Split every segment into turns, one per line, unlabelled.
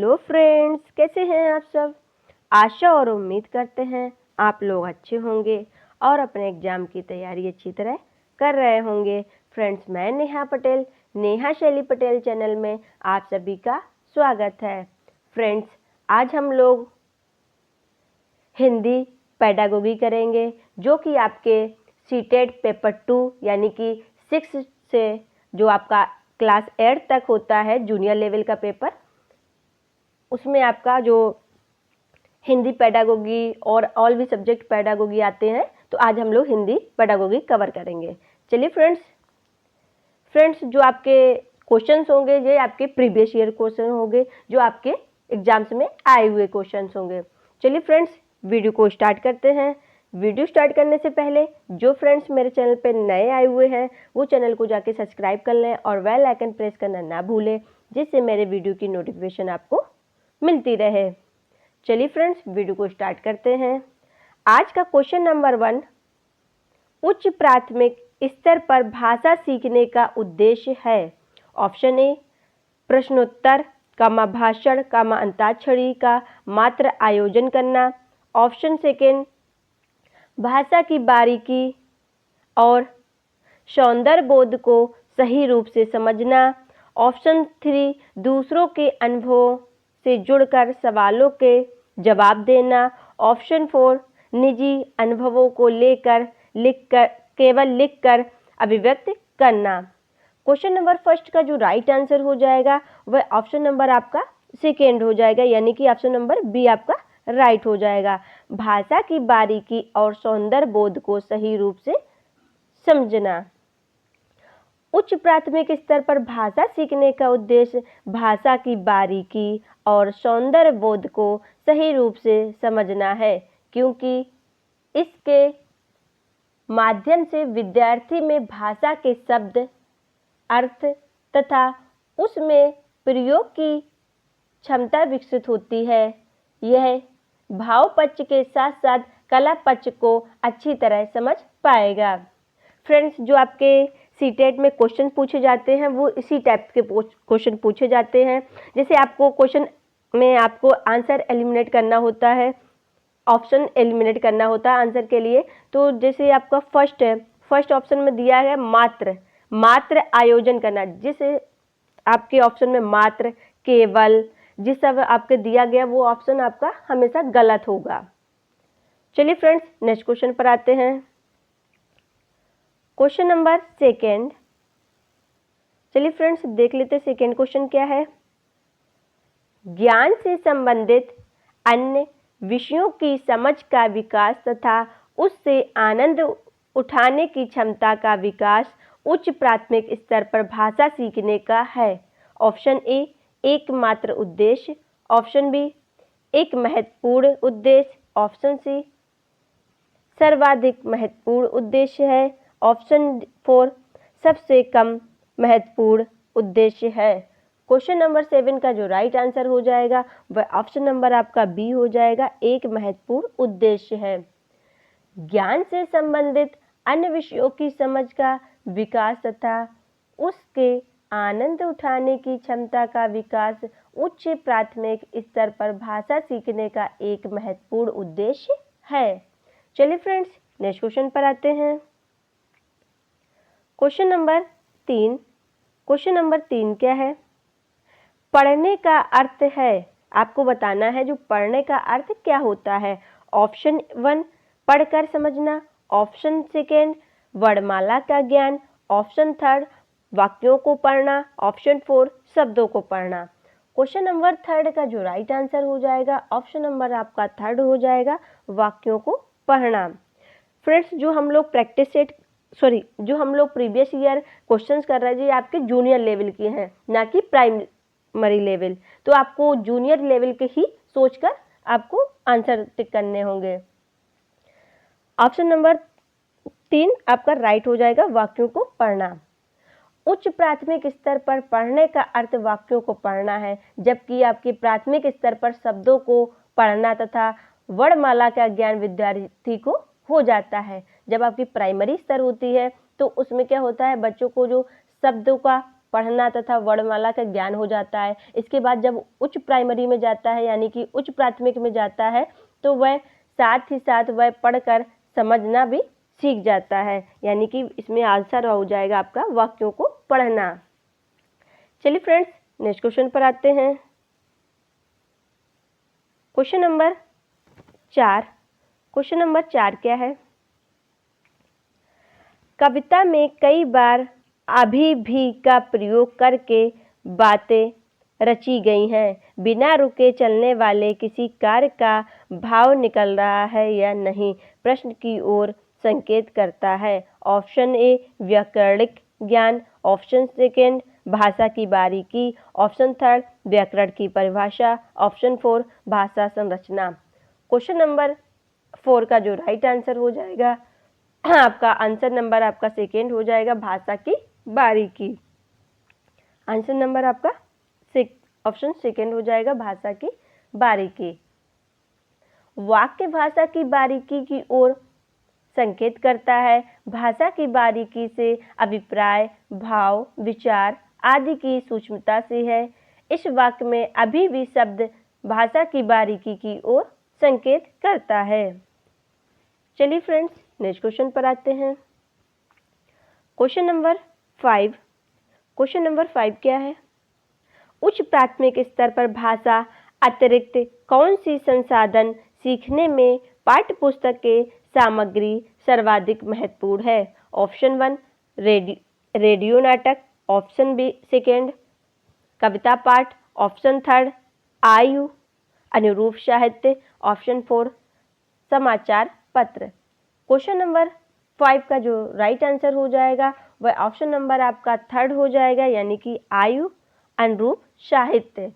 Hello friends, कैसे हैं आप सब। आशा और उम्मीद करते हैं आप लोग अच्छे होंगे और अपने एग्ज़ाम की तैयारी अच्छी तरह कर रहे होंगे। फ्रेंड्स, मैं नेहा पटेल, नेहा शैली पटेल चैनल में आप सभी का स्वागत है। फ्रेंड्स, आज हम लोग हिंदी पेडागोगी करेंगे, जो कि आपके सीटेट पेपर 2 यानी कि 6 से जो आपका क्लास 8 तक होता है जूनियर लेवल का पेपर, उसमें आपका जो हिंदी पेडागोगी और भी सब्जेक्ट पेडागोगी आते हैं। तो आज हम लोग हिंदी पेडागोगी कवर करेंगे। चलिए फ्रेंड्स, जो आपके क्वेश्चंस होंगे ये आपके प्रीवियस ईयर क्वेश्चन होंगे, जो आपके एग्जाम्स में आए हुए क्वेश्चंस होंगे। चलिए फ्रेंड्स, वीडियो को स्टार्ट करते हैं। वीडियो स्टार्ट करने से पहले जो फ्रेंड्स मेरे चैनल पर नए आए हुए हैं वो चैनल को जाके सब्सक्राइब कर लें और बेल आइकन प्रेस करना ना भूलें, जिससे मेरे वीडियो की नोटिफिकेशन आपको मिलती रहे। चलिए फ्रेंड्स, वीडियो को स्टार्ट करते हैं। आज का क्वेश्चन नंबर 1, उच्च प्राथमिक स्तर पर भाषा सीखने का उद्देश्य है। ऑप्शन ए प्रश्नोत्तर, भाषण, अंताक्षरी का मात्र आयोजन करना। ऑप्शन सेकेंड भाषा की बारीकी और सौंदर्य बोध को सही रूप से समझना। ऑप्शन 3 दूसरों के अनुभवों से जुड़कर सवालों के जवाब देना। ऑप्शन 4 निजी अनुभवों को लेकर केवल लिखकर अभिव्यक्त करना। क्वेश्चन नंबर फर्स्ट का जो राइट आंसर हो जाएगा वह ऑप्शन नंबर आपका सेकेंड हो जाएगा, यानी कि ऑप्शन नंबर बी आपका राइट हो जाएगा। भाषा की बारीकी और सौंदर्य बोध को सही रूप से समझना। उच्च प्राथमिक स्तर पर भाषा सीखने का उद्देश्य भाषा की बारीकी और सौंदर्य बोध को सही रूप से समझना है, क्योंकि इसके माध्यम से विद्यार्थी में भाषा के शब्द, अर्थ तथा उसमें प्रयोग की क्षमता विकसित होती है। यह भाव पक्ष के साथ साथ कला पक्ष को अच्छी तरह समझ पाएगा। फ्रेंड्स, जो आपके सीटेट में क्वेश्चन पूछे जाते हैं वो इसी टाइप के क्वेश्चन पूछे जाते हैं। जैसे आपको क्वेश्चन में आपको आंसर एलिमिनेट करना होता है, ऑप्शन एलिमिनेट करना होता है आंसर के लिए। तो जैसे आपका फर्स्ट ऑप्शन में दिया है मात्र आयोजन करना, जिसे आपके ऑप्शन में मात्र, केवल, जिस सब आपके दिया गया वो ऑप्शन आपका हमेशा गलत होगा। चलिए फ्रेंड्स, नेक्स्ट क्वेश्चन पर आते हैं। Question number second. चलिए फ्रेंड्स, देख लेते हैं सेकेंड क्वेश्चन क्या है। ज्ञान से संबंधित अन्य विषयों की समझ का विकास तथा उससे आनंद उठाने की क्षमता का विकास उच्च प्राथमिक स्तर पर भाषा सीखने का है। ऑप्शन ए एकमात्र उद्देश्य। ऑप्शन बी एक महत्वपूर्ण उद्देश्य। ऑप्शन सी सर्वाधिक महत्वपूर्ण उद्देश्य है। ऑप्शन 4 सबसे कम महत्वपूर्ण उद्देश्य है। क्वेश्चन नंबर 7 का जो राइट आंसर हो जाएगा वह ऑप्शन नंबर आपका बी हो जाएगा, एक महत्वपूर्ण उद्देश्य है। ज्ञान से संबंधित अन्य विषयों की समझ का विकास तथा उसके आनंद उठाने की क्षमता का विकास उच्च प्राथमिक स्तर पर भाषा सीखने का एक महत्वपूर्ण उद्देश्य है। चलिए फ्रेंड्स, नेक्स्ट क्वेश्चन पर आते हैं। Question number 3। क्वेश्चन नंबर 3 क्या है। पढ़ने का अर्थ है, आपको बताना है जो पढ़ने का अर्थ क्या होता है। ऑप्शन 1 पढ़कर समझना। ऑप्शन सेकेंड वर्णमाला का ज्ञान। ऑप्शन 3 वाक्यों को पढ़ना। ऑप्शन 4 शब्दों को पढ़ना। क्वेश्चन नंबर 3 का जो राइट आंसर हो जाएगा ऑप्शन नंबर आपका 3 हो जाएगा, वाक्यों को पढ़ना। फ्रेंड्स, जो हम लोग प्रीवियस ईयर क्वेश्चंस कर रहे हैं ये आपके जूनियर लेवल के हैं, ना कि प्राइमरी लेवल। तो आपको जूनियर लेवल के ही सोचकर आपको आंसर टिक करने होंगे। ऑप्शन नंबर 3 आपका राइट हो जाएगा, वाक्यों को पढ़ना। उच्च प्राथमिक स्तर पर पढ़ने का अर्थ वाक्यों को पढ़ना है, जबकि आपके प्राथमिक स्तर पर शब्दों को पढ़ना तथा वर्णमाला का ज्ञान विद्यार्थी को हो जाता है। जब आपकी प्राइमरी स्तर होती है तो उसमें क्या होता है, बच्चों को जो शब्दों का पढ़ना तथा वर्णमाला का ज्ञान हो जाता है। इसके बाद जब उच्च प्राइमरी में जाता है यानी कि उच्च प्राथमिक में जाता है तो वह साथ ही साथ वह पढ़कर समझना भी सीख जाता है, यानी कि इसमें आंसर हो जाएगा आपका वाक्यों को पढ़ना। चलिए फ्रेंड्स, नेक्स्ट क्वेश्चन पर आते हैं। Question number 4। क्वेश्चन नंबर 4 क्या है? कविता में कई बार अभी भी का प्रयोग करके बातें रची गई हैं। बिना रुके चलने वाले किसी कार्य का भाव निकल रहा है या नहीं, प्रश्न की ओर संकेत करता है। ऑप्शन ए व्याकरणिक ज्ञान, ऑप्शन सेकेंड भाषा की बारीकी, ऑप्शन थर्ड व्याकरण की परिभाषा, ऑप्शन 4 भाषा संरचना। क्वेश्चन नंबर 4 का जो राइट आंसर हो जाएगा आपका आंसर नंबर आपका सेकेंड हो जाएगा भाषा की बारीकी। आंसर नंबर आपका ऑप्शन सेकेंड हो जाएगा भाषा की बारीकी। वाक्य भाषा की बारीकी की ओर संकेत करता है। भाषा की बारीकी से अभिप्राय, भाव, विचार आदि की सूक्ष्मता से है। इस वाक्य में अभी भी शब्द भाषा की बारीकी की ओर संकेत करता है। चलिए फ्रेंड्स, नेक्स्ट क्वेश्चन पर आते हैं। Question number 5। क्वेश्चन नंबर 5 क्या है? उच्च प्राथमिक स्तर पर भाषा अतिरिक्त कौन सी संसाधन सीखने में पाठ्यपुस्तक के सामग्री सर्वाधिक महत्वपूर्ण है? ऑप्शन 1 रेडियो नाटक, ऑप्शन बी सेकेंड कविता पाठ, ऑप्शन थर्ड आयु अनुरूप साहित्य, ऑप्शन 4 समाचार पत्र। क्वेश्चन नंबर 5 का जो राइट आंसर हो जाएगा वह ऑप्शन नंबर आपका थर्ड हो जाएगा, यानी कि आयु अनुरूप साहित्य।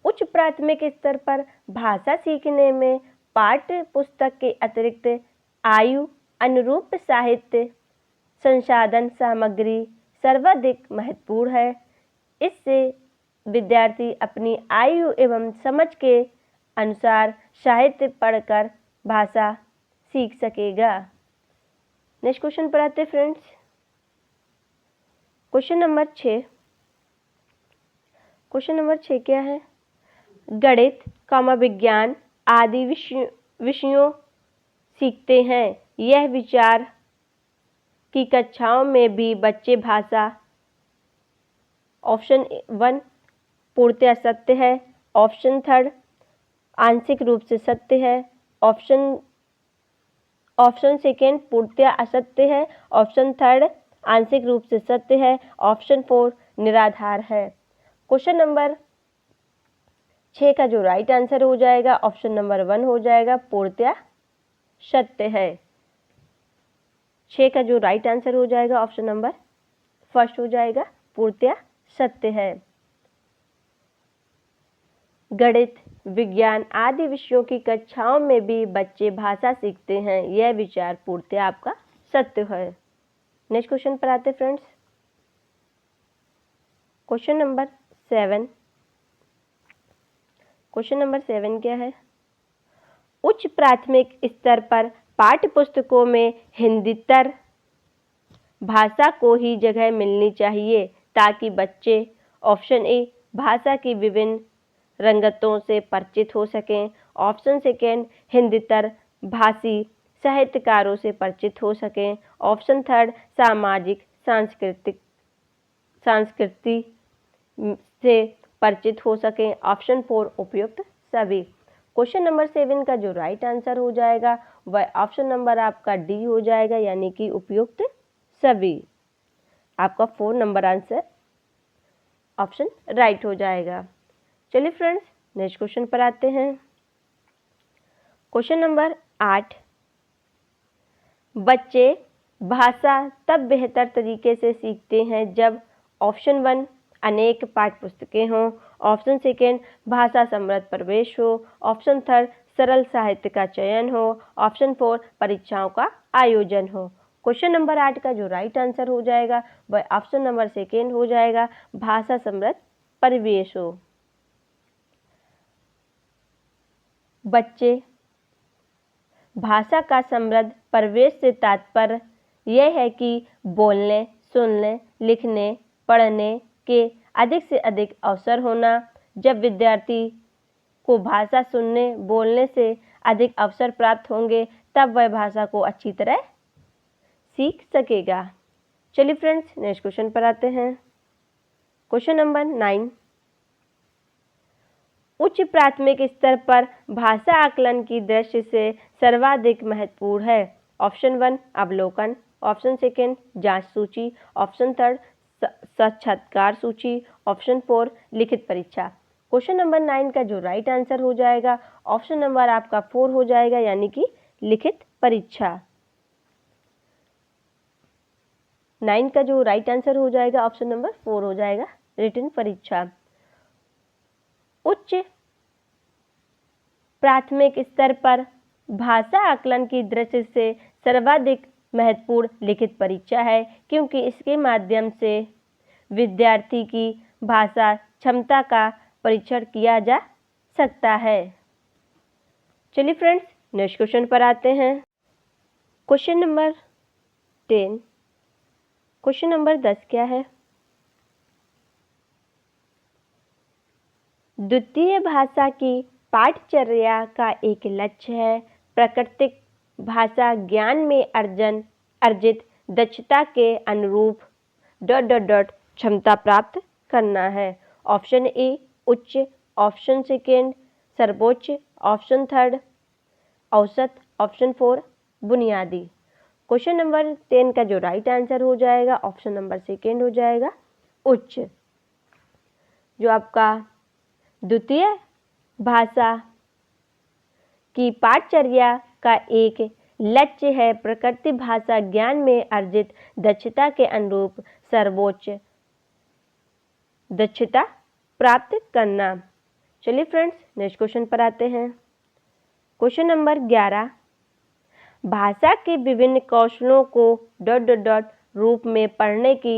उच्च प्राथमिक स्तर पर भाषा सीखने में पाठ्य पुस्तक के अतिरिक्त आयु अनुरूप साहित्य संसाधन सामग्री सर्वाधिक महत्वपूर्ण है। इससे विद्यार्थी अपनी आयु एवं समझ के अनुसार साहित्य पढ़कर भाषा सीख सकेगा। नेक्स्ट क्वेश्चन पर आते friends. Question number 6। Question number 6 क्या है? गणित, विज्ञान आदि विषयों सीखते हैं। यह विचार की कक्षाओं में भी बच्चे भाषा ऑप्शन 1 पूर्णतः सत्य है, ऑप्शन थर्ड आंशिक रूप से सत्य है, ऑप्शन सेकेंड पूर्णतः असत्य है, ऑप्शन थर्ड आंशिक रूप से सत्य है, ऑप्शन 4 निराधार है। क्वेश्चन नंबर 6 का जो राइट आंसर हो जाएगा ऑप्शन नंबर 1 हो जाएगा, पूर्णतः सत्य है। 6 का जो राइट आंसर हो जाएगा ऑप्शन नंबर फर्स्ट हो जाएगा, पूर्णतः सत्य है। गणित, विज्ञान आदि विषयों की कक्षाओं में भी बच्चे भाषा सीखते हैं। यह विचार पूर्णतः आपका सत्य है। नेक्स्ट क्वेश्चन पर आते friends. Question number 7। Question number 7 क्या है? उच्च प्राथमिक स्तर पर पाठ्यपुस्तकों में हिंदीतर भाषा को ही जगह मिलनी चाहिए ताकि बच्चे ऑप्शन ए भाषा की विभिन्न रंगतों से परिचित हो सकें, ऑप्शन सेकेंड हिंदीतर भाषी साहित्यकारों से परिचित हो सकें, ऑप्शन थर्ड सामाजिक संस्कृति से परिचित हो सकें, ऑप्शन 4 उपयुक्त सभी। क्वेश्चन नंबर 7 का जो राइट आंसर हो जाएगा वह ऑप्शन नंबर आपका डी हो जाएगा, यानी कि उपयुक्त सभी। आपका 4 नंबर आंसर ऑप्शन राइट हो जाएगा। चलिए फ्रेंड्स, नेक्स्ट क्वेश्चन पर आते हैं। Question number 8। बच्चे भाषा तब बेहतर तरीके से सीखते हैं जब ऑप्शन 1 अनेक पाठ्यपुस्तकें हों, ऑप्शन सेकेंड भाषा समृद्ध प्रवेश हो, ऑप्शन थर्ड सरल साहित्य का चयन हो, ऑप्शन 4 परीक्षाओं का आयोजन हो। क्वेश्चन नंबर 8 का जो राइट आंसर हो जाएगा वह ऑप्शन नंबर सेकेंड हो जाएगा, भाषा समृद्ध परिवेश हो। बच्चे भाषा का समृद्ध परिवेश से तात्पर्य यह है कि बोलने, सुनने, लिखने पढ़ने के अधिक से अधिक अवसर होना। जब विद्यार्थी को भाषा सुनने बोलने से अधिक अवसर प्राप्त होंगे तब वह भाषा को अच्छी तरह सीख सकेगा। चलिए फ्रेंड्स, नेक्स्ट क्वेश्चन पर आते हैं। क्वेश्चन नंबर 9, उच्च प्राथमिक स्तर पर भाषा आकलन की दृष्टि से सर्वाधिक महत्वपूर्ण है। ऑप्शन 1 अवलोकन, ऑप्शन 2 जांच सूची, ऑप्शन 3 साक्षात्कार सूची, ऑप्शन 4 लिखित परीक्षा। क्वेश्चन नंबर 9 का जो राइट आंसर हो जाएगा ऑप्शन नंबर आपका 4 हो जाएगा, यानी कि लिखित परीक्षा। 9 का जो राइट आंसर हो जाएगा ऑप्शन नंबर 4 हो जाएगा, रिटन परीक्षा। उच्च प्राथमिक स्तर पर भाषा आकलन की दृष्टि से सर्वाधिक महत्वपूर्ण लिखित परीक्षा है, क्योंकि इसके माध्यम से विद्यार्थी की भाषा क्षमता का परीक्षण किया जा सकता है। चलिए फ्रेंड्स, नेक्स्ट क्वेश्चन पर आते हैं। क्वेश्चन नंबर 10, क्वेश्चन नंबर 10 क्या है? द्वितीय भाषा की पाठचर्या का एक लक्ष्य है प्राकृतिक भाषा ज्ञान में अर्जित दक्षता के अनुरूप ... क्षमता प्राप्त करना है। ऑप्शन ए उच्च, ऑप्शन 2 सर्वोच्च, ऑप्शन 3 औसत, ऑप्शन 4 बुनियादी। क्वेश्चन नंबर 10 का जो राइट आंसर हो जाएगा ऑप्शन नंबर 2 हो जाएगा, उच्च। जो आपका द्वितीय भाषा की पाठचर्या का एक लक्ष्य है प्राकृतिक भाषा ज्ञान में अर्जित दक्षता के अनुरूप सर्वोच्च दक्षता प्राप्त करना। चलिए फ्रेंड्स, नेक्स्ट क्वेश्चन पर आते हैं। क्वेश्चन नंबर 11, भाषा के विभिन्न कौशलों को ... रूप में पढ़ने की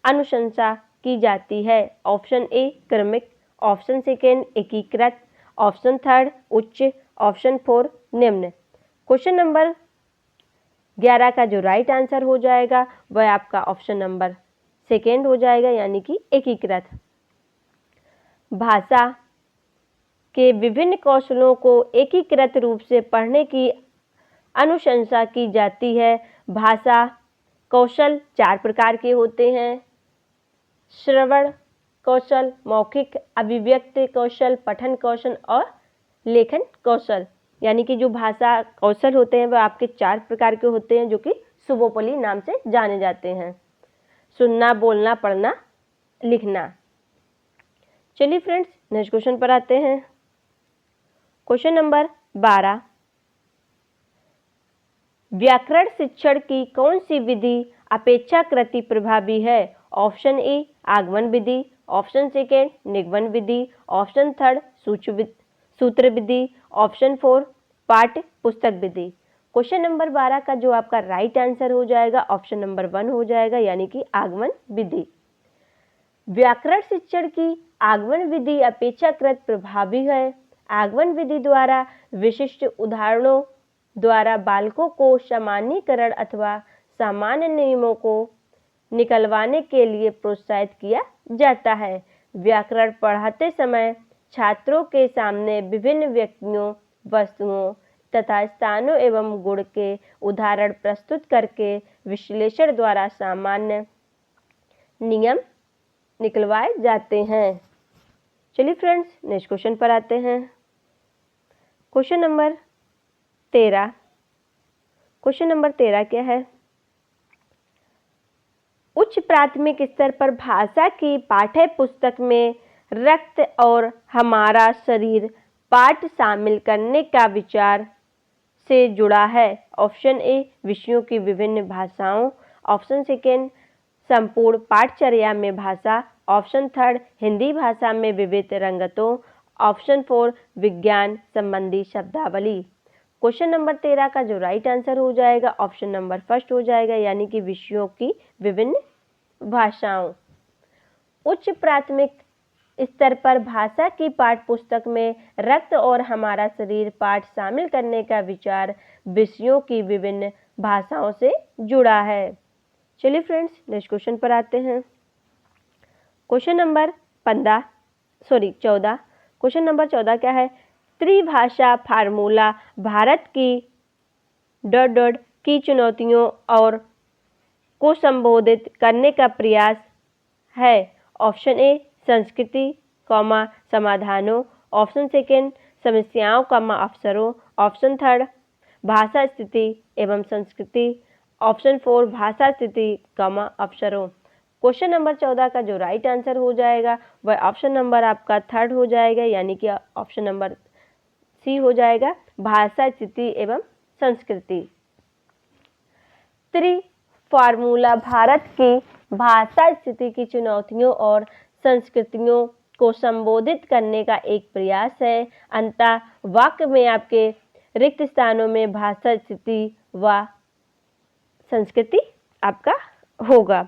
अनुशंसा की जाती है। ऑप्शन ए क्रमिक, ऑप्शन 2 एकीकृत, ऑप्शन 3 उच्च, ऑप्शन 4 निम्न। क्वेश्चन नंबर 11 का जो राइट आंसर हो जाएगा वह आपका ऑप्शन नंबर 2 हो जाएगा, यानी कि एकीकृत। भाषा के विभिन्न कौशलों को एकीकृत रूप से पढ़ने की अनुशंसा की जाती है। भाषा कौशल 4 प्रकार के होते हैं: श्रवण कौशल, मौखिक अभिव्यक्ति कौशल, पठन कौशल और लेखन कौशल। यानी कि जो भाषा कौशल होते हैं वह आपके 4 प्रकार के होते हैं, जो कि सुबोपली नाम से जाने जाते हैं: सुनना, बोलना, पढ़ना, लिखना। चलिए फ्रेंड्स, नेक्स्ट क्वेश्चन पर आते हैं। क्वेश्चन नंबर 12, व्याकरण शिक्षण की कौन सी विधि अपेक्षाकृत प्रभावी है? ऑप्शन ए आगमन विधि, ऑप्शन 2 निगमन विधि, ऑप्शन 3 सूत्र विधि, ऑप्शन 4 पाठ्य पुस्तक विधि। क्वेश्चन नंबर 12 का जो आपका राइट आंसर हो जाएगा ऑप्शन नंबर 1 हो जाएगा, यानी कि आगमन विधि। व्याकरण शिक्षण की आगमन विधि अपेक्षाकृत प्रभावी है। आगमन विधि द्वारा विशिष्ट उदाहरणों द्वारा बालकों को सामान्यीकरण अथवा सामान्य नियमों को निकलवाने के लिए प्रोत्साहित किया जाता है। व्याकरण पढ़ाते समय छात्रों के सामने विभिन्न व्यक्तियों, वस्तुओं तथा स्थानों एवं गुण के उदाहरण प्रस्तुत करके विश्लेषण द्वारा सामान्य नियम निकलवाए जाते हैं। चलिए फ्रेंड्स, नेक्स्ट क्वेश्चन पर आते हैं। क्वेश्चन नंबर 13, क्वेश्चन नंबर 13 क्या है? उच्च प्राथमिक स्तर पर भाषा की पाठ्य पुस्तक में रक्त और हमारा शरीर पाठ शामिल करने का विचार से जुड़ा है। ऑप्शन ए विषयों की विभिन्न भाषाओं, ऑप्शन 2 संपूर्ण पाठचर्या में भाषा, ऑप्शन 3 हिंदी भाषा में विविध रंगतों, ऑप्शन 4 विज्ञान संबंधी शब्दावली। क्वेश्चन नंबर 13 का जो राइट आंसर हो जाएगा ऑप्शन नंबर 1 हो जाएगा, यानी कि विषयों की विभिन्न भाषाओं। उच्च प्राथमिक स्तर पर भाषा की पाठ्य पुस्तक में रक्त और हमारा शरीर पाठ शामिल करने का विचार विषयों की विभिन्न भाषाओं से जुड़ा है। चलिए फ्रेंड्स नेक्स्ट क्वेश्चन पर आते हैं। क्वेश्चन नंबर 14 क्वेश्चन नंबर 14 क्या है? त्रिभाषा फार्मूला भारत की की चुनौतियों और को संबोधित करने का प्रयास है। ऑप्शन ए संस्कृति कॉमा समाधानों, ऑप्शन सेकेंड समस्याओं कॉमा अवसरों, ऑप्शन थर्ड भाषा स्थिति एवं संस्कृति, ऑप्शन 4 भाषा स्थिति कॉमा अवसरों। क्वेश्चन नंबर 14 का जो राइट आंसर हो जाएगा वह ऑप्शन नंबर आपका थर्ड हो जाएगा, यानी कि ऑप्शन नंबर सी हो जाएगा, भाषा स्थिति एवं संस्कृति। फार्मूला भारत की भाषा स्थिति की चुनौतियों और संस्कृतियों को संबोधित करने का एक प्रयास है। अंतः वाक्य में आपके रिक्त स्थानों में भाषा स्थिति व संस्कृति आपका होगा।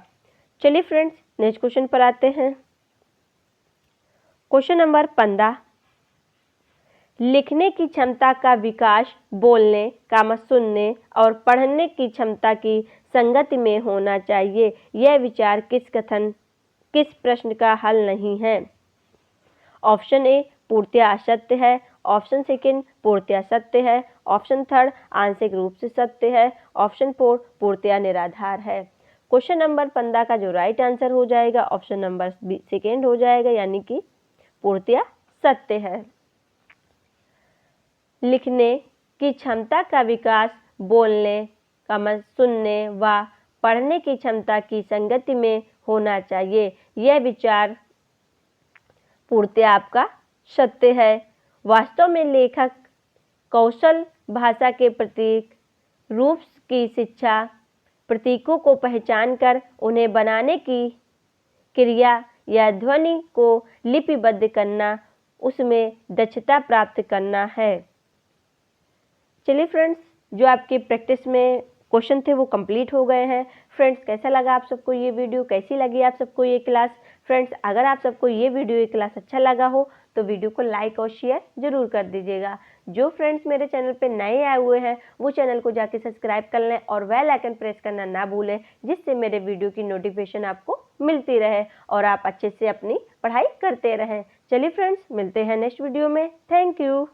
चलिए फ्रेंड्स नेक्स्ट क्वेश्चन पर आते हैं। क्वेश्चन नंबर 15, लिखने की क्षमता का विकास बोलने सुनने और पढ़ने की क्षमता की संगति में होना चाहिए। यह विचार किस प्रश्न का हल नहीं है? ऑप्शन ए पूर्णतया असत्य है, ऑप्शन सेकंड पूर्णतया सत्य है, ऑप्शन थर्ड आंशिक रूप से सत्य है, ऑप्शन 4 पूर्णतया निराधार है। क्वेश्चन नंबर 15 का जो राइट आंसर हो जाएगा ऑप्शन नंबर सेकंड हो जाएगा, यानी कि पूर्णतया सत्य है। लिखने की क्षमता का विकास बोलने सुनने व पढ़ने की क्षमता की संगति में होना चाहिए। यह विचार पूर्णतया आपका सत्य है। वास्तव में लेखक कौशल भाषा के प्रतीक रूप की शिक्षा, प्रतीकों को पहचान कर उन्हें बनाने की क्रिया या ध्वनि को लिपिबद्ध करना, उसमें दक्षता प्राप्त करना है। चलिए फ्रेंड्स, जो आपके प्रैक्टिस में क्वेश्चन थे वो कंप्लीट हो गए हैं। फ्रेंड्स, कैसा लगा आप सबको ये वीडियो, कैसी लगी आप सबको ये क्लास? फ्रेंड्स, अगर आप सबको ये वीडियो ये क्लास अच्छा लगा हो तो वीडियो को लाइक और शेयर जरूर कर दीजिएगा। जो फ्रेंड्स मेरे चैनल पे नए आए हुए हैं वो चैनल को जाके सब्सक्राइब कर लें और बेल आइकन प्रेस करना ना भूलें, जिससे मेरे वीडियो की नोटिफिकेशन आपको मिलती रहे और आप अच्छे से अपनी पढ़ाई करते रहें। चलिए फ्रेंड्स, मिलते हैं नेक्स्ट वीडियो में। Thank you.